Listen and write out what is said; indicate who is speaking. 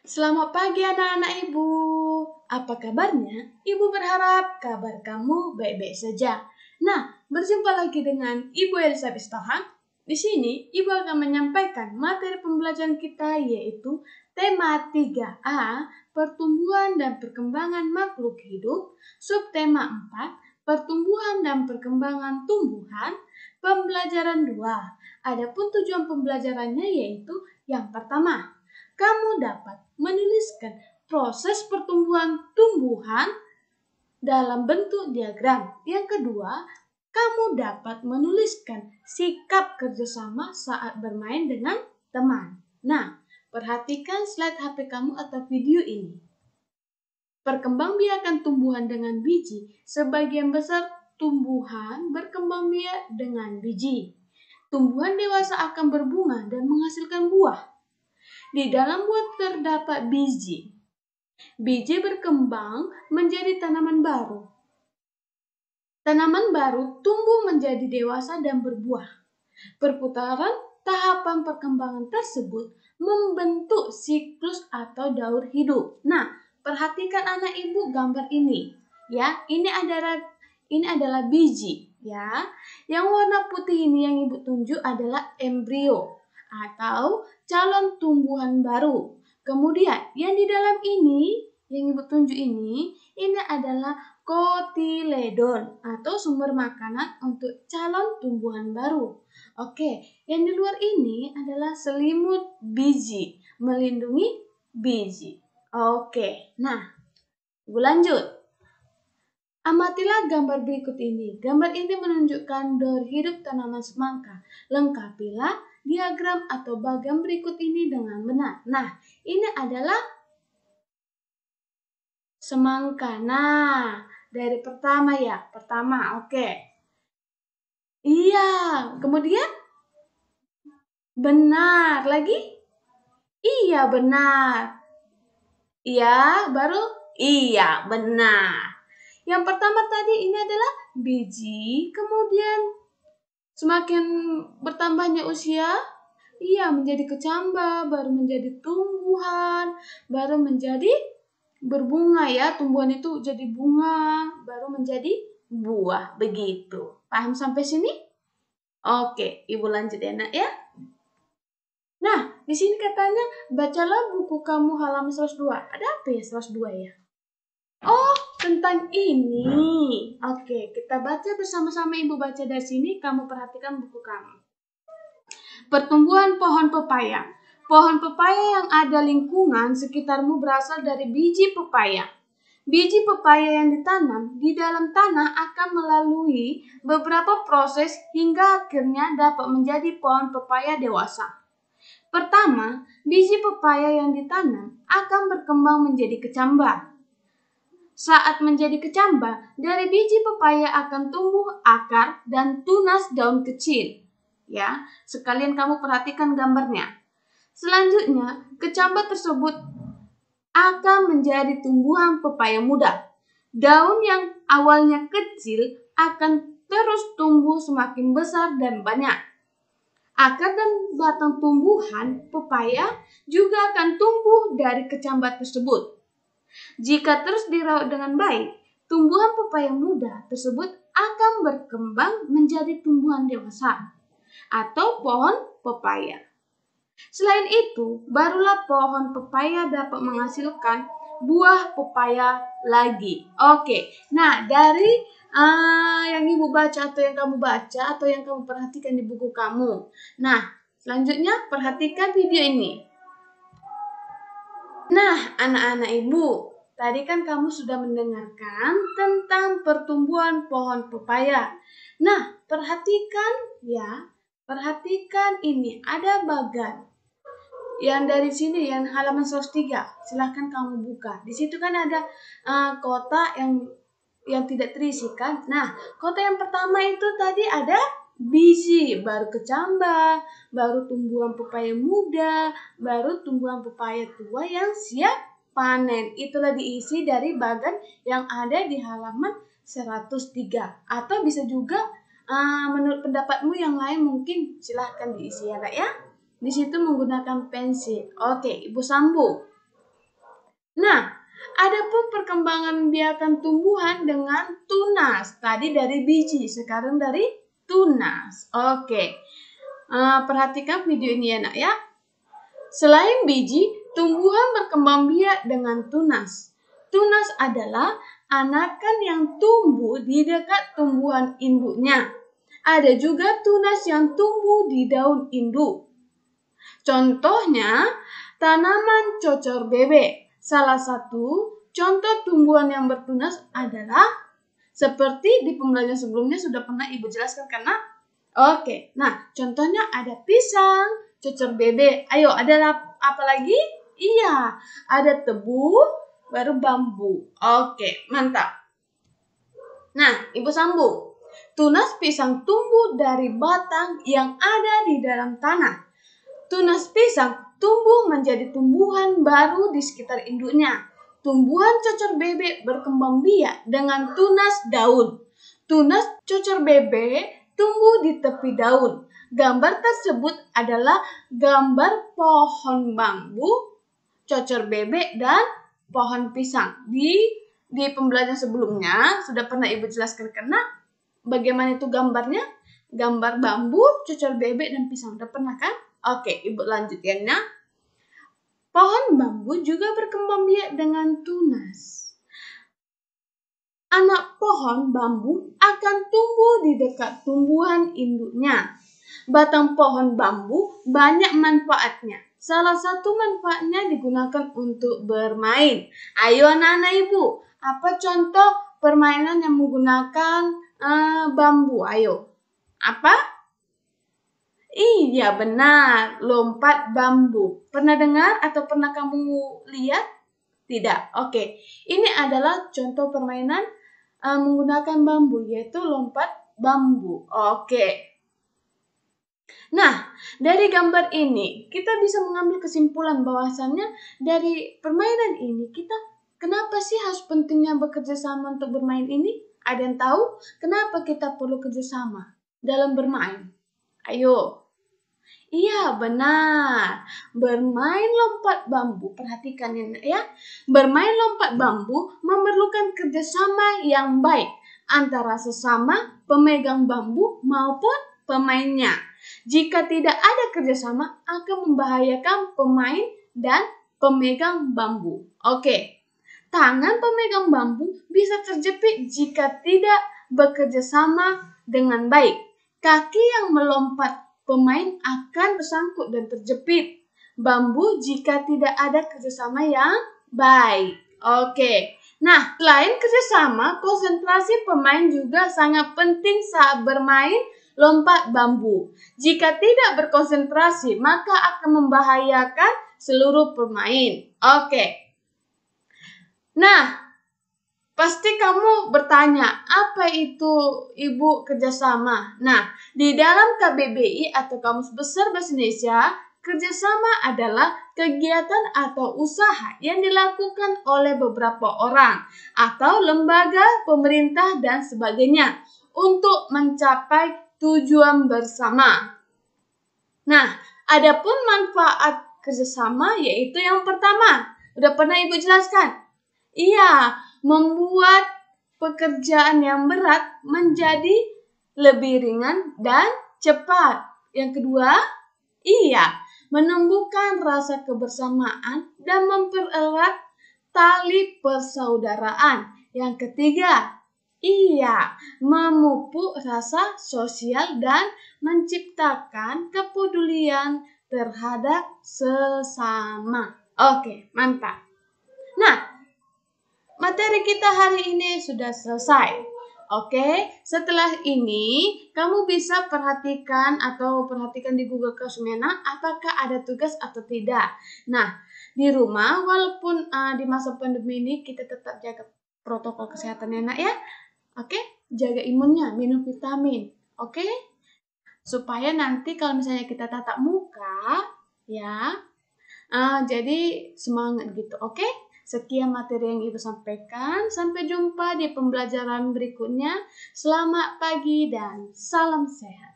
Speaker 1: Selamat pagi anak-anak ibu. Apa kabarnya? Ibu berharap kabar kamu baik-baik saja. Nah, berjumpa lagi dengan Ibu Elizabeth Tohang. Di sini, Ibu akan menyampaikan materi pembelajaran kita yaitu tema 3A, pertumbuhan dan perkembangan makhluk hidup, subtema 4, pertumbuhan dan perkembangan tumbuhan, pembelajaran 2. Adapun tujuan pembelajarannya yaitu yang pertama, kamu dapat menuliskan proses pertumbuhan tumbuhan dalam bentuk diagram. Yang kedua, kamu dapat menuliskan sikap kerjasama saat bermain dengan teman. Nah, perhatikan slide HP kamu atau video ini. Perkembangbiakan tumbuhan dengan biji. Sebagian besar tumbuhan berkembang biak dengan biji. Tumbuhan dewasa akan berbunga dan menghasilkan buah. Di dalam buah terdapat biji. Biji berkembang menjadi tanaman baru. Tanaman baru tumbuh menjadi dewasa dan berbuah. Perputaran tahapan perkembangan tersebut membentuk siklus atau daur hidup. Nah, perhatikan anak ibu gambar ini. Ya, ini adalah biji, ya. Yang warna putih ini yang ibu tunjuk adalah embrio atau calon tumbuhan baru. Kemudian yang di dalam ini, yang ibu tunjuk ini adalah kotiledon atau sumber makanan untuk calon tumbuhan baru. Oke, yang di luar ini adalah selimut biji, melindungi biji. Oke, nah, ibu lanjut. Amatilah gambar berikut ini. Gambar ini menunjukkan daur hidup tanaman semangka. Lengkapilah diagram atau bagian berikut ini dengan benar. Nah, ini adalah semangka. Nah, dari pertama ya. Pertama, oke. Iya, kemudian benar. Lagi? Iya, benar. Iya, baru? Iya, benar. Yang pertama tadi ini adalah biji, kemudian semakin bertambahnya usia, ia menjadi kecambah, baru menjadi tumbuhan, baru menjadi berbunga ya. Tumbuhan itu jadi bunga, baru menjadi buah, begitu. Paham sampai sini? Oke, ibu lanjut ya nak ya. Nah, di sini katanya bacalah buku kamu halaman 102. Ada apa ya 102 ya? Oh, tentang ini. Oke, kita baca bersama-sama. Ibu baca dari sini, kamu perhatikan buku kamu. Pertumbuhan pohon pepaya. Pohon pepaya yang ada lingkungan sekitarmu berasal dari biji pepaya. Biji pepaya yang ditanam di dalam tanah akan melalui beberapa proses hingga akhirnya dapat menjadi pohon pepaya dewasa. Pertama, biji pepaya yang ditanam akan berkembang menjadi kecambah. Saat menjadi kecambah, dari biji pepaya akan tumbuh akar dan tunas daun kecil. Ya, sekalian kamu perhatikan gambarnya. Selanjutnya, kecambah tersebut akan menjadi tumbuhan pepaya muda. Daun yang awalnya kecil akan terus tumbuh semakin besar dan banyak. Akar dan batang tumbuhan pepaya juga akan tumbuh dari kecambah tersebut. Jika terus dirawat dengan baik, tumbuhan pepaya muda tersebut akan berkembang menjadi tumbuhan dewasa atau pohon pepaya. Selain itu, barulah pohon pepaya dapat menghasilkan buah pepaya lagi. Oke, nah dari yang ibu baca atau yang kamu baca atau yang kamu perhatikan di buku kamu. Nah, selanjutnya perhatikan video ini. Nah, anak-anak ibu, tadi kan kamu sudah mendengarkan tentang pertumbuhan pohon pepaya. Nah, perhatikan ya, perhatikan ini ada bagan. Yang dari sini yang halaman 103, silahkan kamu buka. Di situ kan ada kotak yang tidak terisi kan. Nah, kotak yang pertama itu tadi ada biji, baru kecambah, baru tumbuhan pepaya muda, baru tumbuhan pepaya tua yang siap panen. Itulah diisi dari bagan yang ada di halaman 103. Atau bisa juga menurut pendapatmu yang lain mungkin silahkan diisi ya Kak ya. Di situ menggunakan pensil. Oke, Ibu sambung. Nah, adapun perkembangan biakan tumbuhan dengan tunas. Tadi dari biji, sekarang dari tunas. Oke. Perhatikan video ini ya, Nak ya. Selain biji, tumbuhan berkembang biak dengan tunas. Tunas adalah anakan yang tumbuh di dekat tumbuhan induknya. Ada juga tunas yang tumbuh di daun induk. Contohnya, tanaman cocor bebek. Salah satu contoh tumbuhan yang bertunas adalah seperti di pembelajaran sebelumnya sudah pernah Ibu jelaskan karena oke. Nah, contohnya ada pisang, cocor bebek. Ayo, ada apa lagi? Iya, ada tebu, baru bambu. Oke, mantap. Nah, Ibu sambung. Tunas pisang tumbuh dari batang yang ada di dalam tanah. Tunas pisang tumbuh menjadi tumbuhan baru di sekitar induknya. Tumbuhan cocor bebek berkembang biak dengan tunas daun. Tunas cocor bebek tumbuh di tepi daun. Gambar tersebut adalah gambar pohon bambu, cocor bebek, dan pohon pisang. Di pembelajaran sebelumnya sudah pernah Ibu jelaskan karena bagaimana itu gambarnya? Gambar bambu, cocor bebek, dan pisang. Sudah pernah kan? Oke, Ibu lanjutkannya. Pohon bambu juga berkembang biak dengan tunas. Anak pohon bambu akan tumbuh di dekat tumbuhan induknya. Batang pohon bambu banyak manfaatnya. Salah satu manfaatnya digunakan untuk bermain. Ayo anak-anak Ibu, apa contoh permainan yang menggunakan bambu? Ayo. Apa? Iya benar, lompat bambu. Pernah dengar atau pernah kamu lihat? Tidak. Oke. Ini adalah contoh permainan menggunakan bambu, yaitu lompat bambu. Oke. Nah, dari gambar ini kita bisa mengambil kesimpulan bahwasannya dari permainan ini kenapa sih harus pentingnya bekerja sama untuk bermain ini? Ada yang tahu kenapa kita perlu kerjasama dalam bermain? Ayo. Iya, benar. Bermain lompat bambu. Perhatikan ya. Bermain lompat bambu memerlukan kerjasama yang baik antara sesama pemegang bambu maupun pemainnya. Jika tidak ada kerjasama, akan membahayakan pemain dan pemegang bambu. Oke. Tangan pemegang bambu bisa terjepit jika tidak bekerja sama dengan baik. Kaki yang melompat pemain akan tersangkut dan terjepit bambu jika tidak ada kerjasama yang baik. Oke. Nah, selain kerjasama, konsentrasi pemain juga sangat penting saat bermain lompat bambu. Jika tidak berkonsentrasi, maka akan membahayakan seluruh pemain. Oke. Nah, pasti kamu bertanya, apa itu Ibu kerjasama? Nah, di dalam KBBI atau Kamus Besar Bahasa Indonesia, kerjasama adalah kegiatan atau usaha yang dilakukan oleh beberapa orang atau lembaga, pemerintah, dan sebagainya untuk mencapai tujuan bersama. Nah, adapun manfaat kerjasama yaitu yang pertama, udah pernah Ibu jelaskan? Iya, membuat pekerjaan yang berat menjadi lebih ringan dan cepat. Yang kedua, iya, menumbuhkan rasa kebersamaan dan mempererat tali persaudaraan. Yang ketiga, iya, memupuk rasa sosial dan menciptakan kepedulian terhadap sesama. Oke, mantap. Nah, materi kita hari ini sudah selesai. Oke, setelah ini kamu bisa perhatikan di Google Classroom apakah ada tugas atau tidak. Nah, di rumah walaupun di masa pandemi ini kita tetap jaga protokol kesehatan Nak ya. Oke, jaga imunnya, minum vitamin. Oke? Supaya nanti kalau misalnya kita tatap muka ya, jadi semangat gitu. Oke? Sekian materi yang Ibu sampaikan. Sampai jumpa di pembelajaran berikutnya. Selamat pagi dan salam sehat.